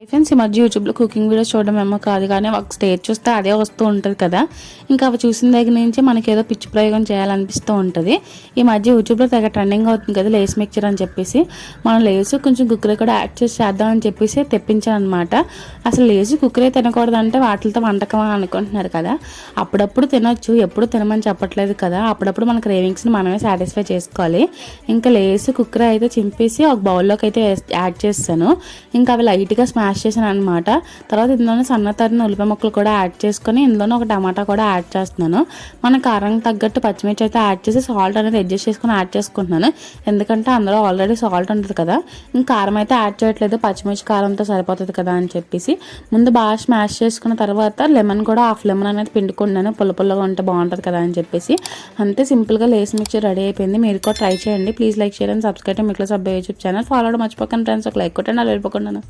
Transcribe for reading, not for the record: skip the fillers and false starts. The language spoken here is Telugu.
ఫ్రెండ్స్ ఈ మధ్య యూట్యూబ్లో కుకింగ్ వీడియోస్ చూడడం ఏమో కాదు, కానీ ఒక స్టేజ్ చూస్తే అదే వస్తూ ఉంటుంది కదా. ఇంకా అవి చూసిన దగ్గర నుంచి మనకి ఏదో పిచ్చి ప్రయోగం చేయాలనిపిస్తూ ఉంటుంది. ఈ మధ్య యూట్యూబ్లో తెగ ట్రెండింగ్ అవుతుంది కదా లేస్ మిక్చర్ అని చెప్పేసి. మనం లేసు కొంచెం కుక్కరే కూడా యాడ్ చేసి చేద్దామని చెప్పేసి తెప్పించాను అనమాట. అసలు లేసు కుక్కరే తినకూడదంటే వాటితో వంటకం అనుకుంటున్నారు కదా. అప్పుడప్పుడు తినొచ్చు, ఎప్పుడు తినమని చెప్పట్లేదు కదా. అప్పుడప్పుడు మన క్రేవింగ్స్ని మనమే సాటిస్ఫై చేసుకోవాలి. ఇంకా లేసు కుక్కరే అయితే చింపేసి ఒక బౌల్లోకి అయితే యాడ్ చేస్తాను. ఇంకా అవి లైట్గా స్మాష్ చేశాను అనమాట. తర్వాత ఇందులోనే సన్న తరిగిన ఉల్లిపాయ ముక్కలు కూడా యాడ్ చేసుకొని ఇందులోనే ఒక టమాటా కూడా యాడ్ చేస్తున్నాను. మన కారం తగ్గట్టు పచ్చిమిర్చి అయితే యాడ్ చేసి సాల్ట్ అనేది అడ్జస్ట్ చేసుకొని యాడ్ చేసుకుంటున్నాను. ఎందుకంటే అందులో ఆల్రెడీ సాల్ట్ ఉంటుంది కదా. ఇంకా కారం అయితే యాడ్ చేయట్లేదు, పచ్చిమిర్చి కారంతో సరిపోతుంది కదా అని చెప్పేసి. ముందు బాగా స్మాష్ చేసుకున్న తర్వాత లెమన్ కూడా హాఫ్ లెమన్ అనేది పిండుకున్నాను, పుల్లగా ఉంటే బాగుంటుంది కదా అని చెప్పేసి. అంతే సింపుల్గా లేస్ మిక్చర్ రెడీ అయిపోయింది. మీరు కూడా ట్రై చేయండి. Please like, share and subscribe. మీకు సబ్బే యూట్యూబ్ ఛానల్ ఫాలో అవడం మర్చిపోకండి ఫ్రెండ్స్. ఒక లైక్ కొట్టండి, అలా వెళ్ళిపోకుండా.